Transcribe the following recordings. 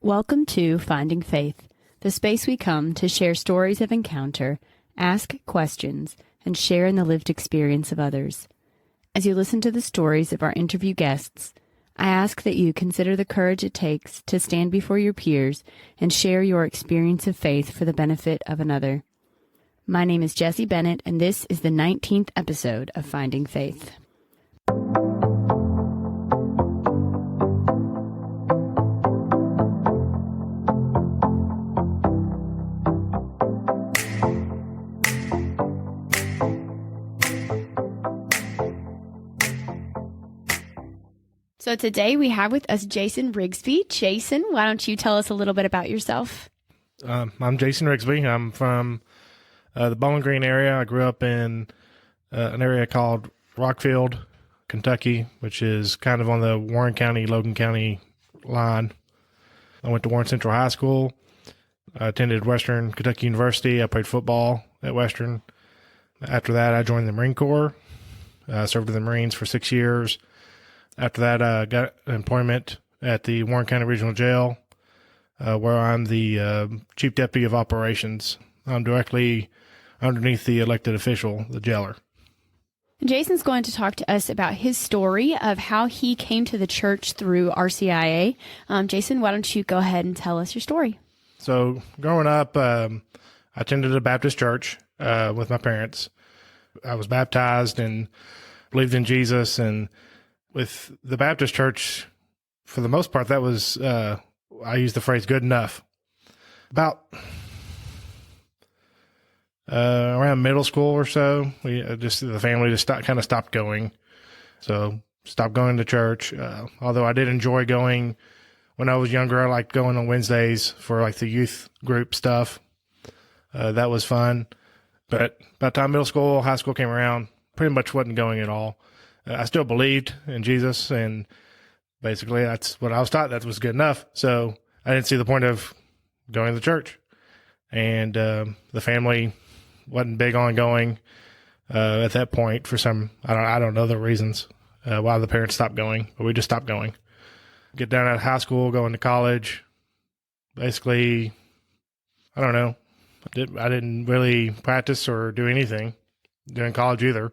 Welcome to Finding Faith, the space we come to share stories of encounter, ask questions, and share in the lived experience of others. As you listen to the stories of our interview guests, I ask that you consider the courage it takes to stand before your peers and share your experience of faith for the benefit of another. My name is Jessie Bennett, and this is the 19th episode of Finding Faith. So today we have with us Jason Rigsby. Jason, why don't you tell us a little bit about yourself? I'm Jason Rigsby. I'm from the Bowling Green area. I grew up in an area called Rockfield, Kentucky, which is kind of on the Warren County, Logan County line. I went to Warren Central High School. I attended Western Kentucky University. I played football at Western. After that, I joined the Marine Corps. I served in the Marines for 6 years. After that, I got employment at the Warren County Regional Jail, where I'm the Chief Deputy of Operations. I'm directly underneath the elected official, the jailer. Jason's going to talk to us about his story of how he came to the church through RCIA. Jason, why don't you go ahead and tell us your story? So growing up, I attended a Baptist church with my parents. I was baptized and believed in Jesus, and with the Baptist church, for the most part, that was, I use the phrase good enough. About around middle school or so, the family just stopped going. So stopped going to church. Although I did enjoy going when I was younger. I liked going on Wednesdays for like the youth group stuff. That was fun. But by the time middle school, high school came around, pretty much wasn't going at all. I still believed in Jesus, and basically that's what I was taught. That was good enough. So I didn't see the point of going to church. And the family wasn't big on going at that point for some, I don't know the reasons why the parents stopped going, but we just stopped going. Get down out of high school, go into college. Basically, I don't know. I didn't really practice or do anything during college either.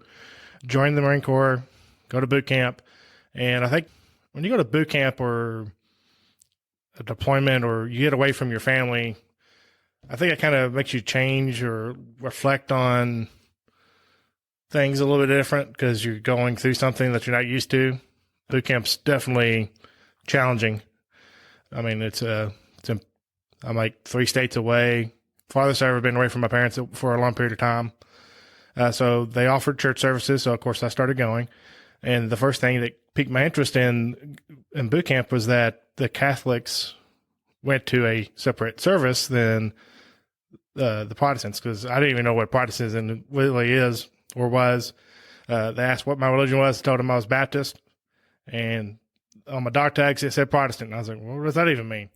Joined the Marine Corps. Go to boot camp. And I think when you go to boot camp or a deployment or you get away from your family, I think it kind of makes you change or reflect on things a little bit different because you're going through something that you're not used to. Boot camp's definitely challenging. I mean, I'm like 3 states away. Farthest I've ever been away from my parents for a long period of time. So they offered church services. So of course I started going. And the first thing that piqued my interest in boot camp was that the Catholics went to a separate service than the Protestants, because I didn't even know what Protestantism really is or was. They asked what my religion was, told them I was Baptist, and on my dog tags it said Protestant. And I was like, well, what does that even mean?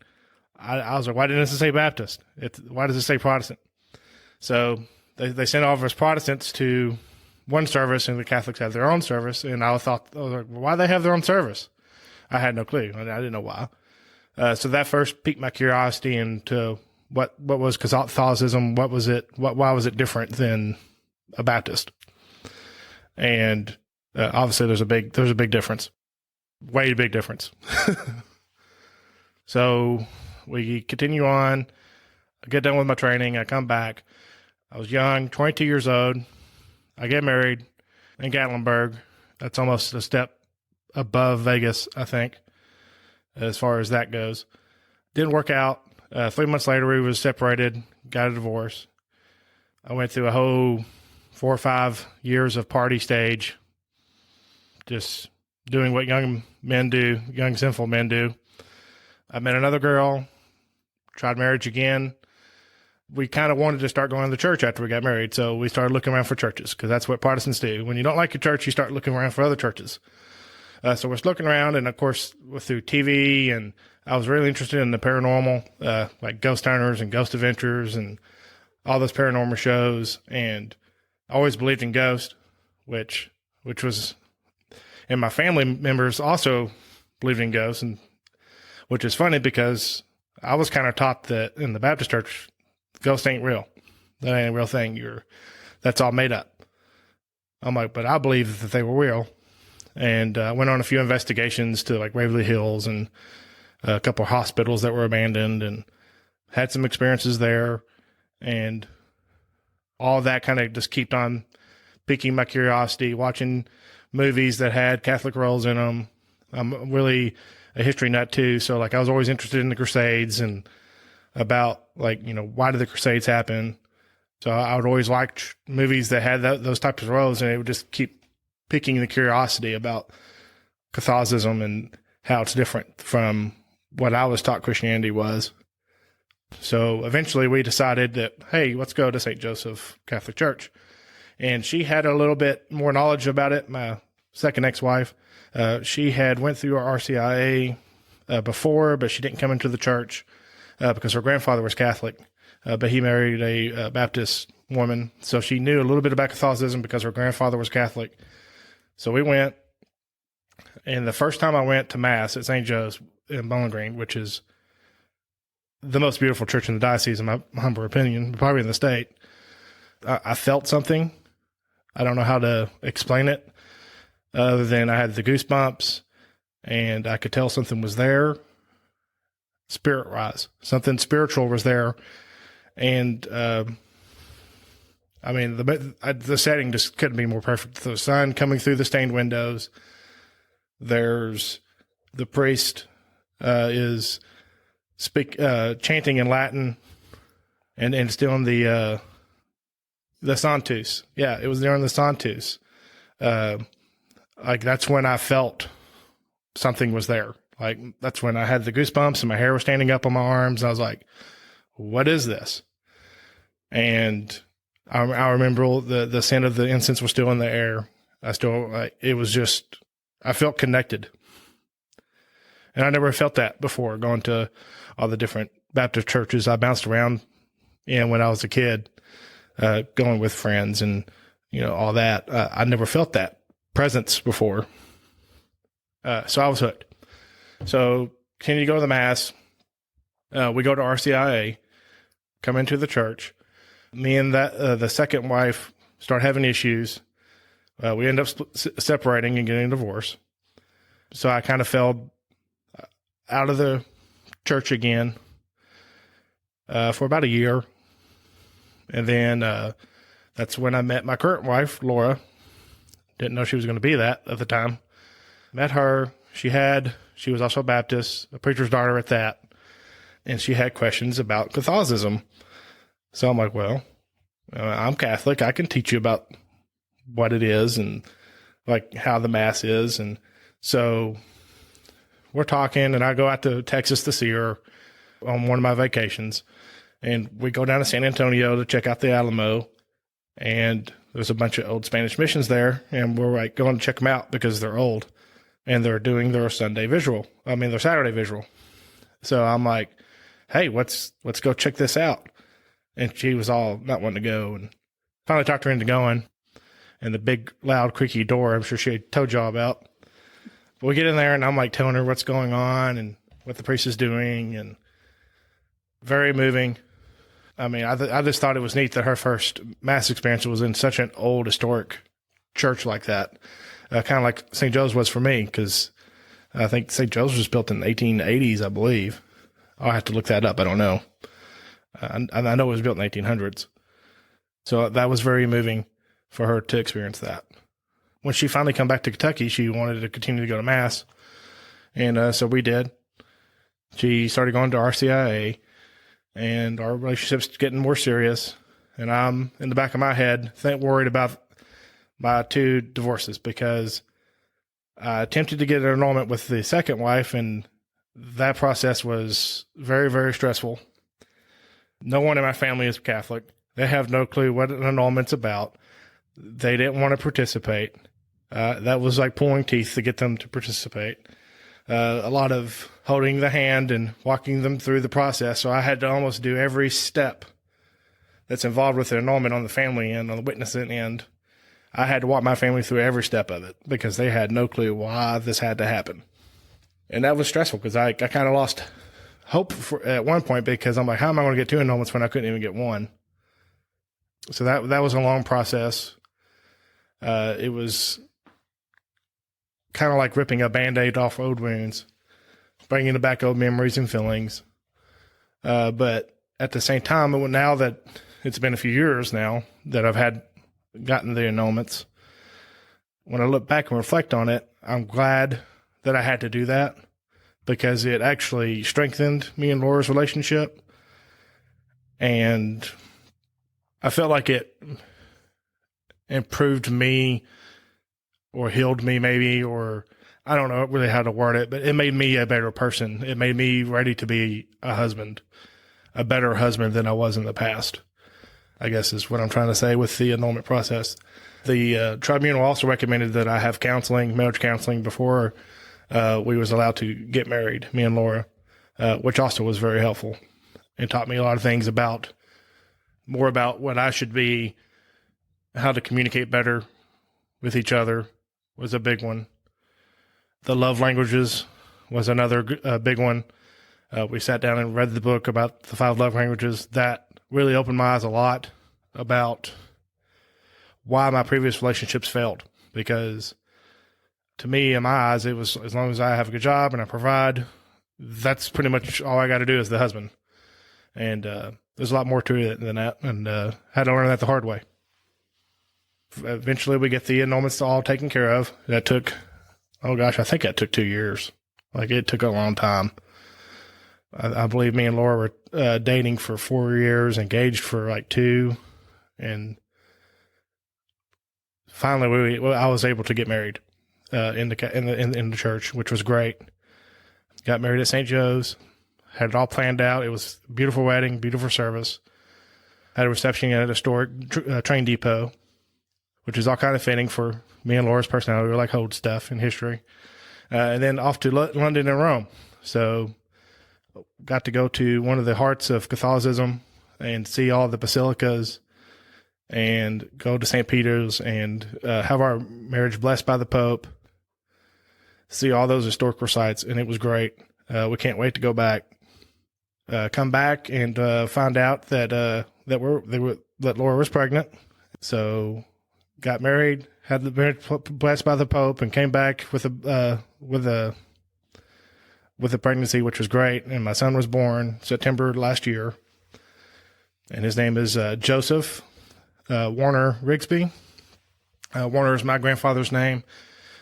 I was like, why didn't it say Baptist? Why does it say Protestant? So they sent all of us Protestants to one service, and the Catholics had their own service. And I was like, well, why do they have their own service? I had no clue. I didn't know why. So that first piqued my curiosity into what was Catholicism. What was it? Why was it different than a Baptist? And obviously, there's a big difference, way big difference. So we continue on. I get done with my training. I come back. I was young, 22 years old. I get married in Gatlinburg. That's almost a step above Vegas, I think, as far as that goes. Didn't work out. 3 months later, we was separated, got a divorce. I went through a whole 4 or 5 years of party stage, just doing what young sinful men do. I met another girl, tried marriage again. We kind of wanted to start going to the church after we got married, so we started looking around for churches, because that's what Protestants do. When you don't like your church, you start looking around for other churches. So we're looking around, and of course, through TV, and I was really interested in the paranormal, like Ghost Hunters and Ghost Adventures and all those paranormal shows, and I always believed in ghosts, which was, and my family members also believed in ghosts, and which is funny because I was kind of taught that in the Baptist church, ghosts ain't real. That ain't a real thing. That's all made up. I'm like, but I believe that they were real. And went on a few investigations to like Waverly Hills and a couple of hospitals that were abandoned, and had some experiences there. And all that kind of just kept on piquing my curiosity, watching movies that had Catholic roles in them. I'm really a history nut too. So like I was always interested in the Crusades and about like, why did the Crusades happen? So I would always like movies that had those types of roles, and it would just keep piquing the curiosity about Catholicism and how it's different from what I was taught Christianity was. So eventually we decided that, hey, let's go to St. Joseph Catholic Church. And she had a little bit more knowledge about it. My second ex-wife, she had went through our RCIA before, but she didn't come into the church because her grandfather was Catholic, but he married a Baptist woman. So she knew a little bit about Catholicism because her grandfather was Catholic. So we went, and the first time I went to Mass at St. Joe's in Bowling Green, which is the most beautiful church in the diocese, in my humble opinion, probably in the state, I felt something. I don't know how to explain it other than I had the goosebumps, and I could tell something was there, spirit-wise. Something spiritual was there. And, the setting just couldn't be more perfect. The sun coming through the stained windows. There's the priest is chanting in Latin and still in the Sanctus. Yeah, it was during the Sanctus. That's when I felt something was there. Like, that's when I had the goosebumps and my hair was standing up on my arms. I was like, what is this? And I remember the scent of the incense was still in the air. It was just, I felt connected. And I never felt that before, going to all the different Baptist churches I bounced around in when I was a kid, going with friends and, all that. I never felt that presence before. So I was hooked. So continue to go to the Mass. We go to RCIA, come into the church. Me and the second wife start having issues. We end up separating and getting a divorce. So I kind of fell out of the church again for about a year. And then that's when I met my current wife, Laura. Didn't know she was going to be that at the time. Met her. She was also Baptist, a preacher's daughter at that. And she had questions about Catholicism. So I'm like, well, I'm Catholic. I can teach you about what it is and like how the Mass is. And so we're talking, and I go out to Texas to see her on one of my vacations. And we go down to San Antonio to check out the Alamo. And there's a bunch of old Spanish missions there. And we're like going to check them out because they're old. And they're doing their Saturday vigil. So I'm like, hey, let's go check this out. And she was all not wanting to go, and finally talked her into going. And the big, loud, creaky door, I'm sure she had told y'all about. But we get in there, and I'm like telling her what's going on and what the priest is doing, and very moving. I mean, I just thought it was neat that her first Mass experience was in such an old, historic church like that. Kind of like St. Joe's was for me, because I think St. Joe's was built in the 1880s, I believe. I'll have to look that up. I don't know. I know it was built in the 1800s. So that was very moving for her to experience that. When she finally come back to Kentucky, she wanted to continue to go to Mass. And so we did. She started going to RCIA, and our relationship's getting more serious. And I'm, in the back of my head, worried about my 2 divorces, because I attempted to get an annulment with the second wife, and that process was very, very stressful. No one in my family is Catholic. They have no clue what an annulment's about. They didn't want to participate. That was like pulling teeth to get them to participate. A lot of holding the hand and walking them through the process. So I had to almost do every step that's involved with an annulment on the family and on the witnessing end. I had to walk my family through every step of it because they had no clue why this had to happen. And that was stressful because I kind of lost hope for at one point, because I'm like, how am I going to get 2 annulments when I couldn't even get one? So that was a long process. It was kind of like ripping a Band-Aid off old wounds, bringing back old memories and feelings. But at the same time, now that it's been a few years now that I've gotten the annulments, when I look back and reflect on it, I'm glad that I had to do that, because it actually strengthened me and Laura's relationship. And I felt like it improved me, or healed me maybe, or I don't know really how to word it, but it made me a better person. It made me ready to be a husband, a better husband than I was in the past, I guess is what I'm trying to say with the annulment process. The tribunal also recommended that I have marriage counseling, before we was allowed to get married, me and Laura, which also was very helpful and taught me a lot of things more about what I should be, how to communicate better with each other was a big one. The love languages was another big one. We sat down and read the book about the 5 love languages. That really opened my eyes a lot about why my previous relationships failed. Because to me, in my eyes, it was, as long as I have a good job and I provide, that's pretty much all I got to do as the husband. And there's a lot more to it than that, and had to learn that the hard way. Eventually, we get the annulments all taken care of. That took, I think that took 2 years. Like, it took a long time. I believe me and Laura were dating for 4 years, engaged for like 2, and finally I was able to get married in the church, which was great. Got married at St. Joe's, had it all planned out. It was a beautiful wedding, beautiful service. Had a reception at a historic train depot, which is all kind of fitting for me and Laura's personality. We like old stuff and history. And then off to London and Rome. So got to go to one of the hearts of Catholicism and see all the basilicas, and go to St. Peter's and have our marriage blessed by the Pope, see all those historical sites, and it was great. We can't wait to go back. Come back and find out that Laura was pregnant. So got married, had the marriage blessed by the Pope, and came back with a pregnancy, which was great. And my son was born September last year, and his name is Joseph Warner Rigsby. Warner is my grandfather's name,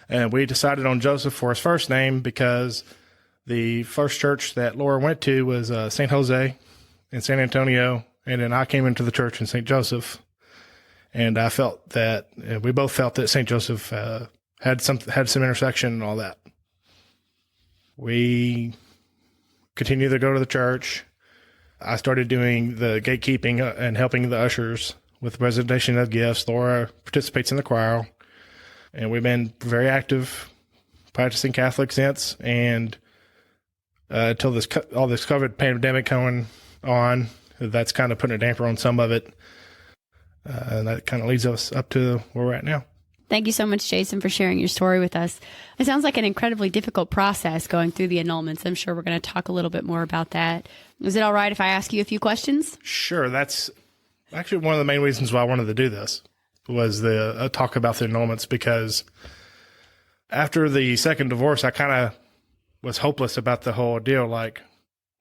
and we decided on Joseph for his first name because the first church that Laura went to was St. Jose in San Antonio, and then I came into the church in St. Joseph, and I felt that we both felt that St. Joseph had some intersection and all that. We continued to go to the church. I started doing the gatekeeping and helping the ushers with the presentation of gifts. Laura participates in the choir, and we've been very active practicing Catholic since, and until all this COVID pandemic going on, that's kind of putting a damper on some of it. And that kind of leads us up to where we're at now. Thank you so much, Jason, for sharing your story with us. It sounds like an incredibly difficult process going through the annulments. I'm sure we're going to talk a little bit more about that. Is it all right if I ask you a few questions? Sure. That's actually one of the main reasons why I wanted to do this, was the talk about the annulments, because after the second divorce, I kind of was hopeless about the whole deal. Like,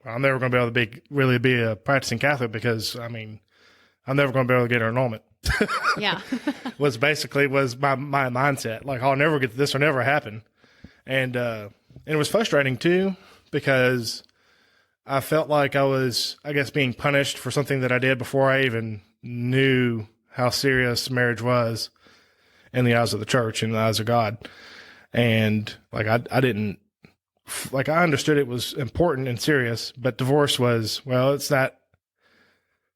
I'm never going to be able to really be a practicing Catholic, because, I mean, I'm never going to be able to get an annulment. Yeah. was my mindset. Like, I'll never get this, or never happen. And it was frustrating too, because I felt like I was, I guess, being punished for something that I did before I even knew how serious marriage was in the eyes of the church, in the eyes of God. And like, I didn't, like, I understood it was important and serious, but divorce was, well, it's not.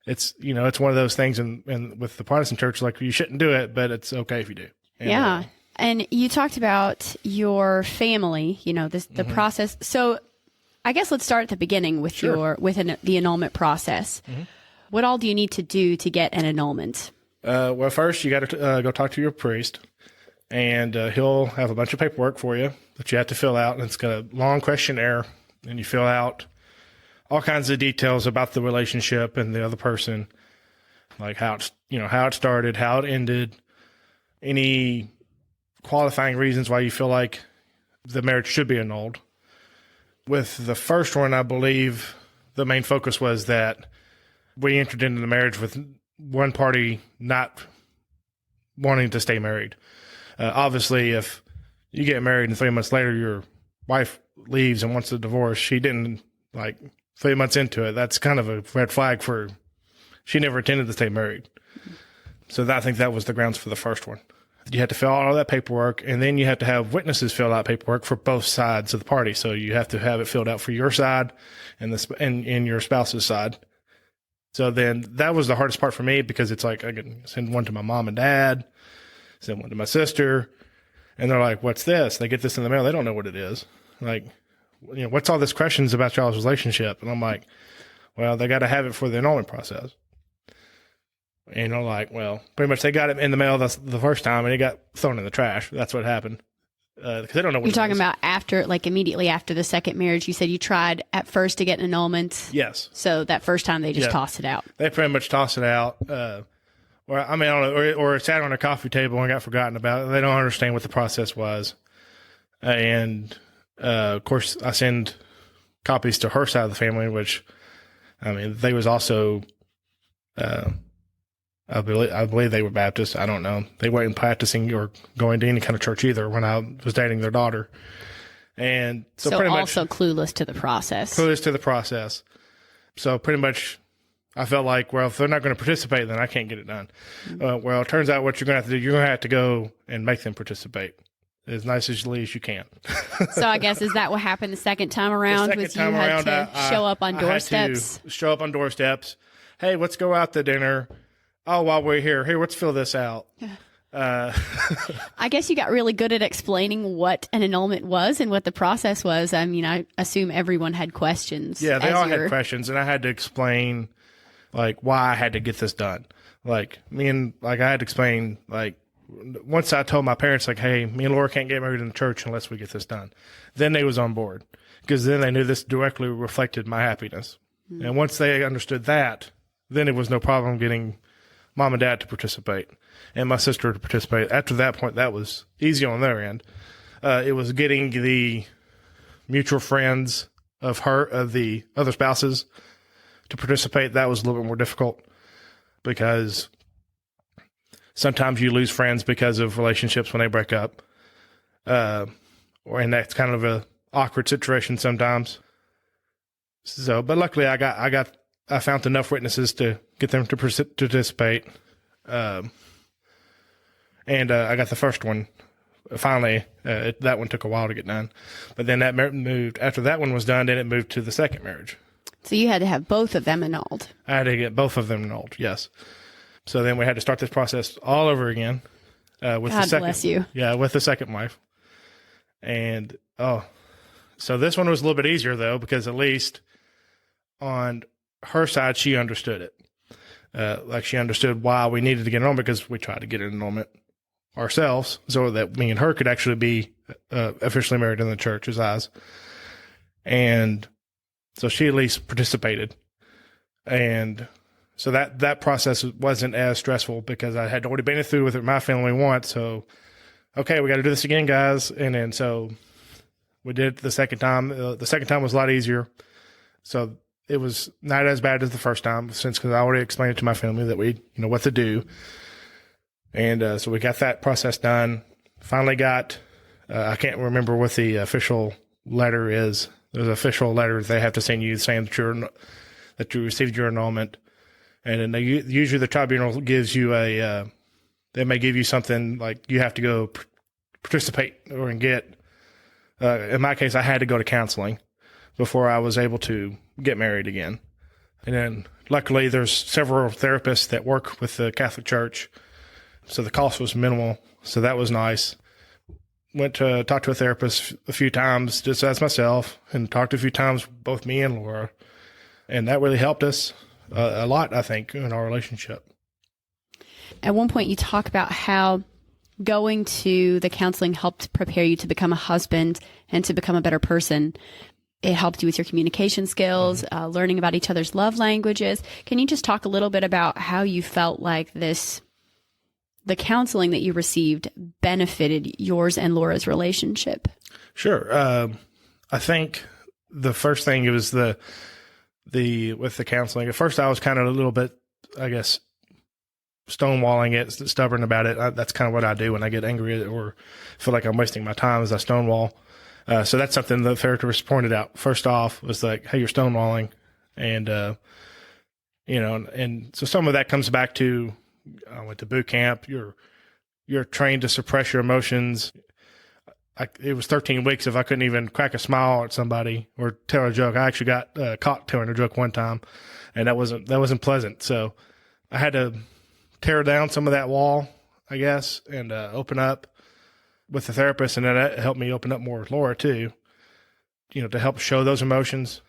It's, you know, it's one of those things and with the Protestant church, like, you shouldn't do it, but it's okay if you do. And, yeah. And you talked about your family, you know, the process. So I guess let's start at the beginning with Sure. the annulment process. Mm-hmm. What all do you need to do to get an annulment? Well, first you got to go talk to your priest, and he'll have a bunch of paperwork for you that you have to fill out. And it's got a long questionnaire, and you fill out all kinds of details about the relationship and the other person, like how it started, how it ended, any qualifying reasons why you feel like the marriage should be annulled. With the first one, I believe the main focus was that we entered into the marriage with one party not wanting to stay married. Obviously, if you get married and 3 months later your wife leaves and wants a divorce, she didn't, 3 months into it, that's kind of a red flag for she never intended to stay married. So I think that was the grounds for the first one. You had to fill out all that paperwork, and then you have to have witnesses fill out paperwork for both sides of the party. So you have to have it filled out for your side and your spouse's side. So then that was the hardest part for me, because it's like I can send one to my mom and dad, send one to my sister, and they're like, "What's this?" They get this in the mail. They don't know what it is. What's all this questions about y'all's relationship? And I'm like, well, they got to have it for the annulment process. And well, pretty much they got it in the mail the first time, and it got thrown in the trash. That's what happened. Because they don't know what you're talking about after, immediately after the second marriage. You said you tried at first to get an annulment. Yes. So that first time they just tossed it out. They pretty much tossed it out. Or it sat on a coffee table and got forgotten about. They don't understand what the process was. And of course, I send copies to her side of the family, which, they was also. I believe they were Baptist. I don't know. They weren't practicing or going to any kind of church either when I was dating their daughter. And so pretty much also clueless to the process. So pretty much I felt like, well, if they're not going to participate, then I can't get it done. Mm-hmm. Well, it turns out what you're going to have to do, you're going to have to go and make them participate as nicely as you can. So I guess, is that what happened the second time around? You had to show up on doorsteps? Show up on doorsteps. Hey, let's go out to dinner. Oh, while we're here, let's fill this out. I guess you got really good at explaining what an annulment was and what the process was. I assume everyone had questions. Yeah, they all had questions, and I had to explain, why I had to get this done. I had to explain, once I told my parents, hey, me and Laura can't get married in the church unless we get this done. Then they was on board, because then they knew this directly reflected my happiness. Mm-hmm. And once they understood that, then it was no problem getting mom and dad to participate and my sister to participate. After that point, that was easy on their end. It was getting the mutual friends of the other spouses to participate. That was a little bit more difficult, because sometimes you lose friends because of relationships when they break up. And that's kind of a awkward situation sometimes. So, but luckily I found enough witnesses to get them to participate. And I got the first one. Finally, that one took a while to get done. But then that moved, after that one was done, then it moved to the second marriage. So you had to have both of them annulled. I had to get both of them annulled, yes. So then we had to start this process all over again. With God bless you. Yeah, with the second wife. And, so this one was a little bit easier, though, because at least on her side, she understood it. She understood why we needed to get an annulment, because we tried to get an annulment ourselves so that me and her could actually be officially married in the church's eyes. And so she at least participated. And so that process wasn't as stressful, because I had already been through with it my family once. So, okay, we got to do this again, guys. And then so we did it the second time. The second time was a lot easier. So it was not as bad as the first time, because I already explained it to my family that we, what to do. And so we got that process done. Finally got, I can't remember what the official letter is. There's an official letter they have to send you saying that you received your annulment. And then usually the tribunal gives you they may give you something like you have to go participate and get. In my case, I had to go to counseling before I was able to get married again. And then luckily there's several therapists that work with the Catholic Church. So the cost was minimal. So that was nice. Went to talk to a therapist a few times just as myself, and talked a few times, both me and Laura. And that really helped us a lot, I think, in our relationship. At one point you talk about how going to the counseling helped prepare you to become a husband and to become a better person. it helped you with your communication skills, learning about each other's love languages. Can you just talk a little bit about how you felt like the counseling that you received benefited yours and Laura's relationship? Sure. I think the first thing, it was with the counseling. At first I was kind of a little bit, I guess, stonewalling it, stubborn about it. That's kind of what I do when I get angry or feel like I'm wasting my time, is I stonewall. So that's something the therapist pointed out. First off was like, hey, you're stonewalling. And, and so some of that comes back to, I went to boot camp. You're trained to suppress your emotions. It was 13 weeks if I couldn't even crack a smile at somebody or tell a joke. I actually got caught telling a joke one time, and that wasn't pleasant. So I had to tear down some of that wall, I guess, and open up with the therapist, and that helped me open up more with Laura too, to help show those emotions.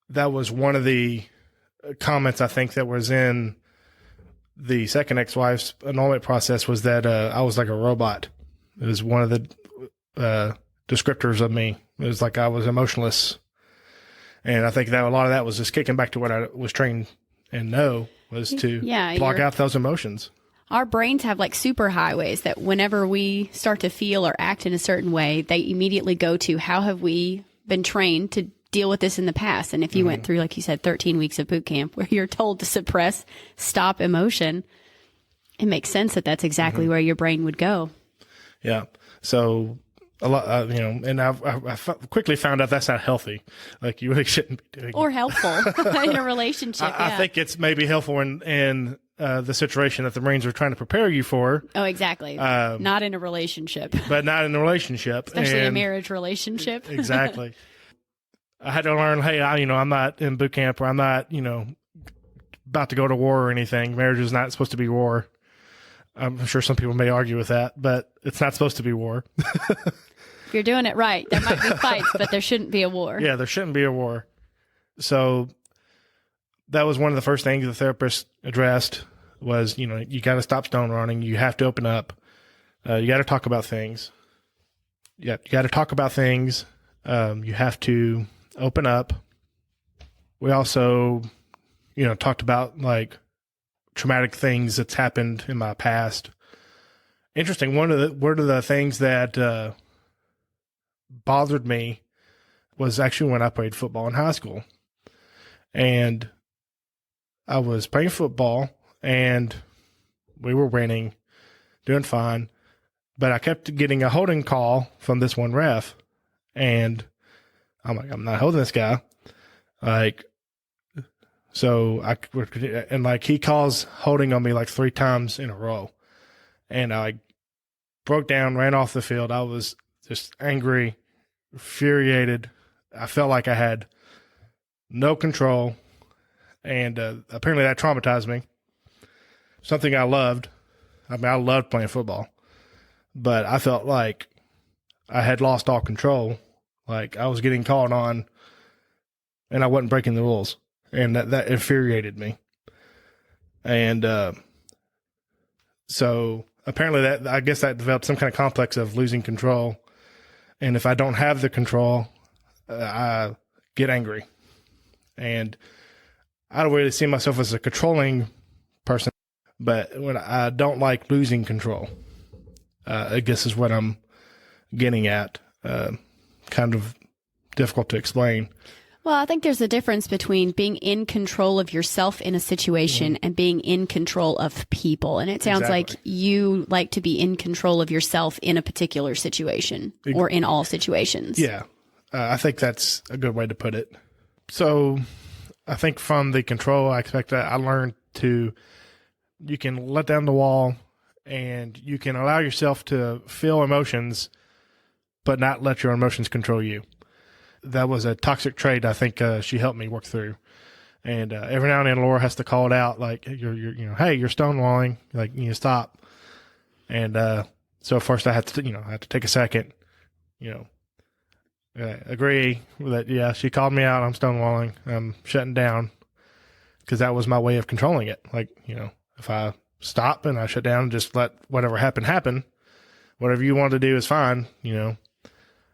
That was one of the comments I think that was in the second ex-wife's annulment process, was that I was like a robot. It was one of the descriptors of me. It was like I was emotionless. And I think that a lot of that was just kicking back to what I was trained and know, was to block out those emotions. Our brains have like super highways that whenever we start to feel or act in a certain way, they immediately go to, how have we been trained to deal with this in the past? And if you went through, like you said, 13 weeks of boot camp where you're told to suppress, stop emotion, it makes sense that that's exactly where your brain would go. Yeah. So a lot, and I quickly found out that's not healthy. Like, you really shouldn't be doing or helpful in a relationship. I think it's maybe helpful in the situation that the Marines are trying to prepare you for. Oh, exactly. Not in a relationship. But not in a relationship. Especially a marriage relationship. Exactly. I had to learn, hey, I'm not in boot camp, or I'm not, about to go to war or anything. Marriage is not supposed to be war. I'm sure some people may argue with that, but it's not supposed to be war. If you're doing it right, there might be fights, but there shouldn't be a war. Yeah, there shouldn't be a war. So that was one of the first things the therapist addressed was, you got to stop stone running. You have to open up. You got to talk about things. Yeah, you got to talk about things. You have to open up. We also, talked about like traumatic things that's happened in my past. Interesting. One of the things that bothered me was actually when I played football in high school, and I was playing football and we were winning, doing fine, but I kept getting a holding call from this one ref, and I'm like, I'm not holding this guy. He calls holding on me like 3 times in a row, and I broke down, ran off the field. I was just angry, infuriated. I felt like I had no control, and apparently that traumatized me. Something I loved. I mean, I loved playing football, but I felt like I had lost all control. Like I was getting called on, and I wasn't breaking the rules, and that infuriated me. And so apparently I guess that developed some kind of complex of losing control. And if I don't have the control, I get angry. And I don't really see myself as a controlling person, but when I don't like losing control, I guess is what I'm getting at. Kind of difficult to explain. Well, I think there's a difference between being in control of yourself in a situation and being in control of people. And it sounds like you like to be in control of yourself in a particular situation or in all situations. Yeah, I think that's a good way to put it. So I think from the control aspect, I learned you can let down the wall and you can allow yourself to feel emotions, but not let your emotions control you. That was a toxic trait I think she helped me work through. And every now and then Laura has to call it out, like, hey, you're stonewalling, like, stop. And so first I had to take a second, agree that, yeah, she called me out, I'm stonewalling, I'm shutting down, because that was my way of controlling it. Like, if I stop and I shut down and just let whatever happen, whatever you want to do is fine,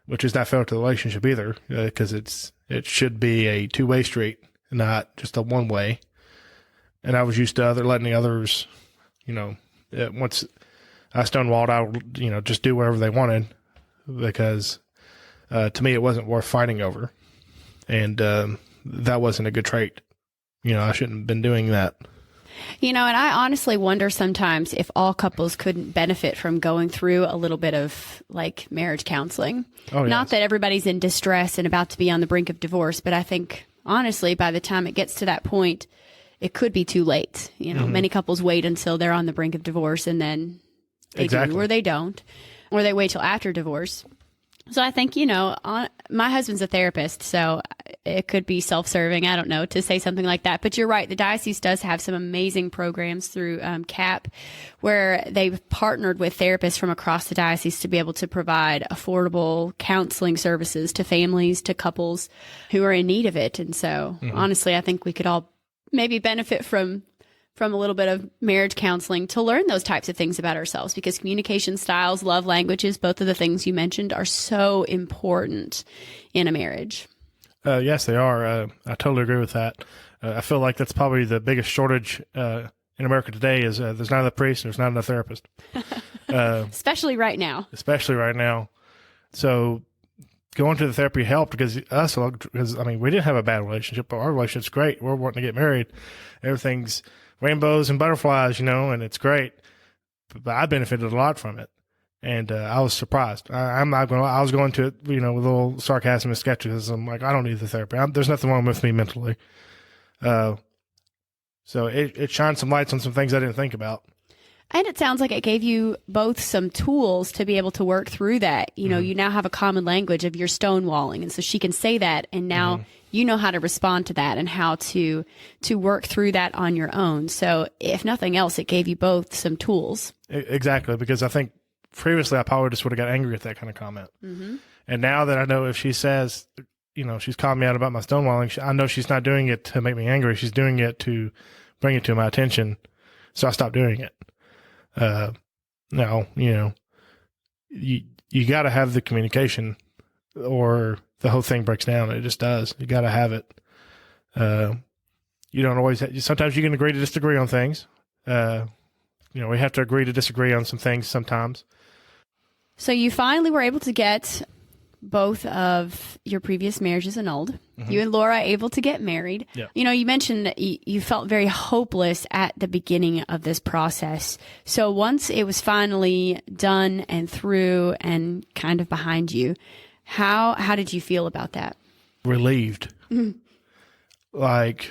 which is not fair to the relationship either, because it should be a two-way street, not just a one-way. And I was used to letting the others, once I stonewalled, I would, just do whatever they wanted, because to me it wasn't worth fighting over, and that wasn't a good trait. I shouldn't have been doing that. And I honestly wonder sometimes if all couples couldn't benefit from going through a little bit of like marriage counseling. Oh, yes. Not that everybody's in distress and about to be on the brink of divorce, but I think honestly, by the time it gets to that point, it could be too late. Many couples wait until they're on the brink of divorce, and then they do, or they don't, or they wait till after divorce. So I think, my husband's a therapist, so it could be self-serving, I don't know, to say something like that. But you're right. The diocese does have some amazing programs through CAP, where they've partnered with therapists from across the diocese to be able to provide affordable counseling services to families, to couples who are in need of it. And so honestly, I think we could all maybe benefit from a little bit of marriage counseling to learn those types of things about ourselves, because communication styles, love languages, both of the things you mentioned are so important in a marriage. Yes, they are. I totally agree with that. I feel like that's probably the biggest shortage in America today is there's not enough priests, there's not enough therapists. Especially right now. So going to the therapy helped because we didn't have a bad relationship, but our relationship's great. We're wanting to get married. Everything's rainbows and butterflies, and it's great. But I benefited a lot from it. And I was surprised. I'm not going to, I was going to it, with a little sarcasm and skepticism. Like, I don't need the therapy. There's nothing wrong with me mentally. So it shined some lights on some things I didn't think about. And it sounds like it gave you both some tools to be able to work through that. You now have a common language of your stonewalling. And so she can say that. And now you know how to respond to that and how to work through that on your own. So if nothing else, it gave you both some tools. Exactly. Because I think previously I probably just would have got angry at that kind of comment. Mm-hmm. And now that I know if she says, she's calling me out about my stonewalling, I know she's not doing it to make me angry. She's doing it to bring it to my attention. So I stopped doing it. Now, you got to have the communication or the whole thing breaks down. It just does. You got to have it. You don't always, sometimes you can agree to disagree on things. We have to agree to disagree on some things sometimes. So you finally were able to get both of your previous marriages annulled. Mm-hmm. You and Laura able to get married. Yeah. You mentioned that you felt very hopeless at the beginning of this process. So once it was finally done and through and kind of behind you, how did you feel about that? Relieved. Mm-hmm. Like,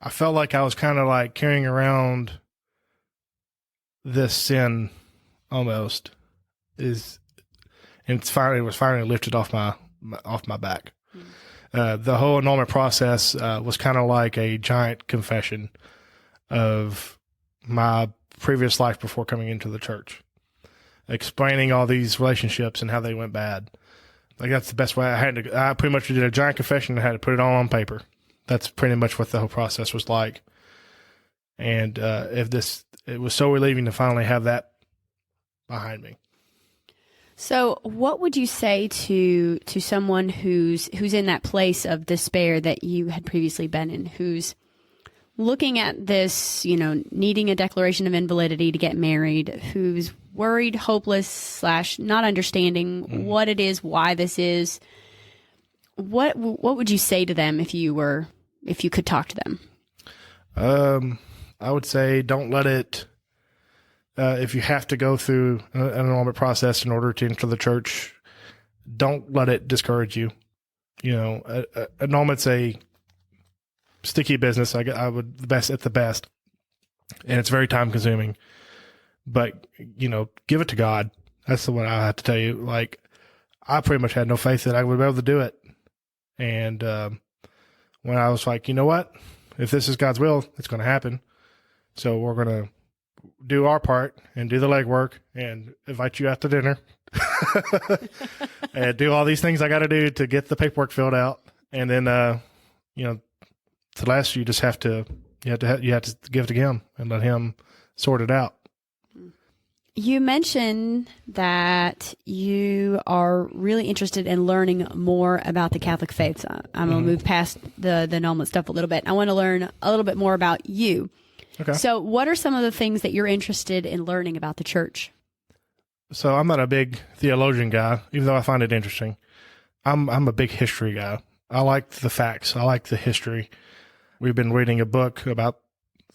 I felt like I was kind of like carrying around this sin almost it was finally lifted off my back. The whole annulment process was kind of like a giant confession of my previous life before coming into the church, explaining all these relationships and how they went bad. Like, that's the best way. I pretty much did a giant confession and had to put it all on paper. That's pretty much what the whole process was like. And it was so relieving to finally have that behind me. So what would you say to someone who's in that place of despair that you had previously been in, who's looking at this, needing a declaration of invalidity to get married, who's worried, hopeless / not understanding what it is, why this is? What would you say to them if you could talk to them? I would say don't let it. If you have to go through an annulment process in order to enter the church, don't let it discourage you. Annulment's a sticky business. I would at the best, and it's very time consuming. But give it to God. That's the one I have to tell you. Like, I pretty much had no faith that I would be able to do it, and when I was like, you know what, if this is God's will, it's going to happen. So we're going to do our part and do the legwork and invite you out to dinner and do all these things I got to do to get the paperwork filled out. And then, to last, you have to give it to him and let him sort it out. You mentioned that you are really interested in learning more about the Catholic faith. So I'm going to move past the annulment stuff a little bit. I want to learn a little bit more about you. Okay. So what are some of the things that you're interested in learning about the church? So I'm not a big theologian guy, even though I find it interesting. I'm a big history guy. I like the facts. I like the history. We've been reading a book about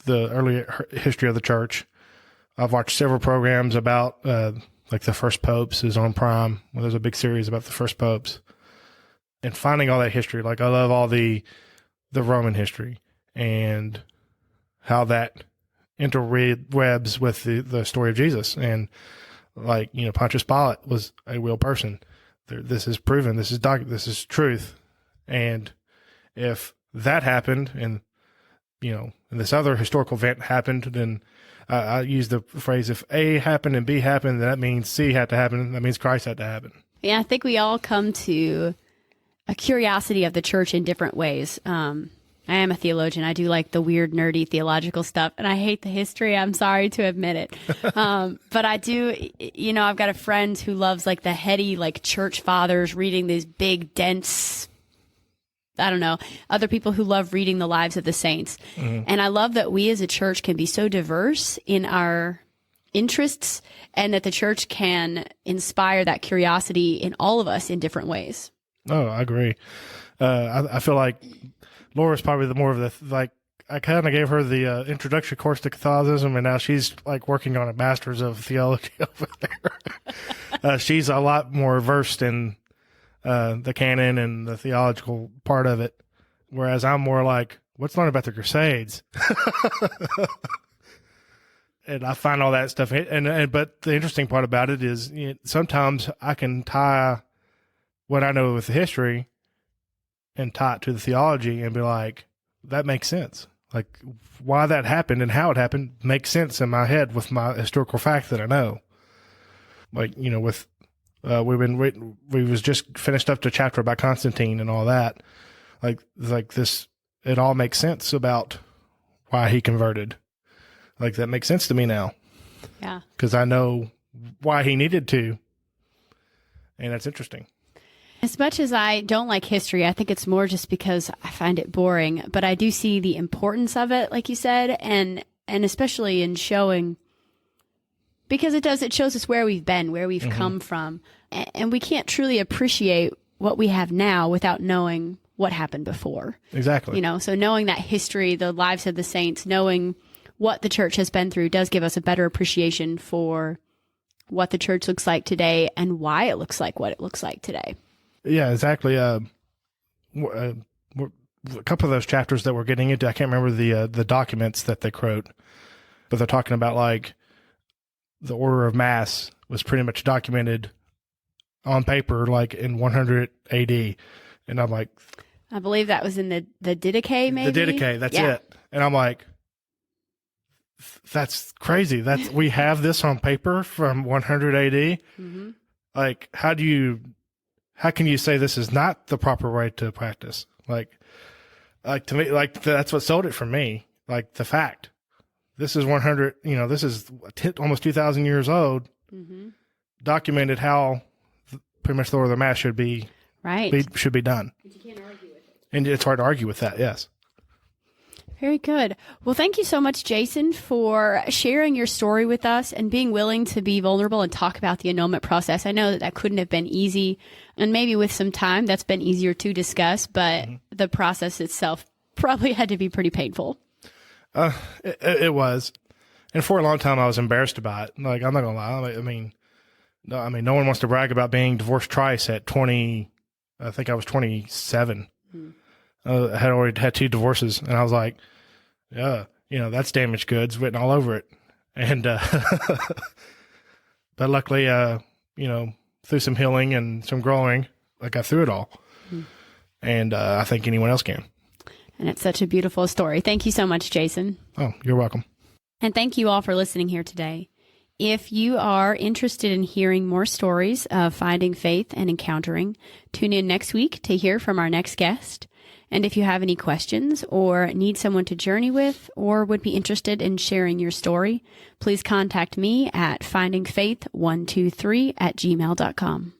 the early history of the church. I've watched several programs about, like the first popes is on Prime. Well, there's a big series about the first popes. And finding all that history, like I love all the Roman history and how that interwebs with the story of Jesus. And like, Pontius Pilate was a real person. This is proven. This is truth. And if that happened and, and this other historical event happened, then I use the phrase, if A happened and B happened, then that means C had to happen. That means Christ had to happen. Yeah, I think we all come to a curiosity of the church in different ways. I am a theologian. I do like the weird, nerdy theological stuff, and I hate the history. I'm sorry to admit it. But I do, I've got a friend who loves like the heady, like church fathers reading these big, dense, I don't know, other people who love reading the lives of the saints. Mm-hmm. And I love that we as a church can be so diverse in our interests and that the church can inspire that curiosity in all of us in different ways. Oh, I agree. I feel like Laura's probably the more of the, like, I kind of gave her the introductory course to Catholicism, and now she's like working on a master's of theology over there. She's a lot more versed in the canon and the theological part of it, whereas I'm more like, let's learn about the Crusades. And I find all that stuff. But the interesting part about it is sometimes I can tie what I know with the history and tie it to the theology and be like, that makes sense. Like why that happened and how it happened makes sense in my head with my historical fact that I know. Like, with we was just finished up the chapter about Constantine and all that. Like this, it all makes sense about why he converted. Like that makes sense to me now. Yeah. Because I know why he needed to. And that's interesting. As much as I don't like history, I think it's more just because I find it boring, but I do see the importance of it, like you said, and especially in showing, because it shows us where we've been, where we've come from, and we can't truly appreciate what we have now without knowing what happened before. Exactly. So knowing that history, the lives of the saints, knowing what the church has been through does give us a better appreciation for what the church looks like today and why it looks like what it looks like today. Yeah, exactly. A couple of those chapters that we're getting into, I can't remember the documents that they quote, but they're talking about like the order of Mass was pretty much documented on paper, like in 100 AD. And I'm like, I believe that was in the Didache, maybe? The Didache, that's it. And I'm like, that's crazy. We have this on paper from 100 AD. Mm-hmm. Like, how can you say this is not the proper way to practice? Like to me, like that's what sold it for me. Like the fact, this is 100. This is almost 2,000 years old. Mm-hmm. Documented how pretty much the order of the Mass should be should be done. But you can't argue with it. And it's hard to argue with that. Yes. Very good. Well, thank you so much, Jason, for sharing your story with us and being willing to be vulnerable and talk about the annulment process. I know that couldn't have been easy, and maybe with some time that's been easier to discuss, but the process itself probably had to be pretty painful. It was. And for a long time, I was embarrassed about it. Like, I'm not going to lie. No one wants to brag about being divorced twice at 20. I think I was 27. I had already had 2 divorces, and I was like, yeah, that's damaged goods written all over it. And, but luckily, through some healing and some growing, I got through it all. Mm-hmm. And I think anyone else can. And it's such a beautiful story. Thank you so much, Jason. Oh, you're welcome. And thank you all for listening here today. If you are interested in hearing more stories of finding faith and encountering, tune in next week to hear from our next guest. And if you have any questions or need someone to journey with or would be interested in sharing your story, please contact me at findingfaith123@gmail.com.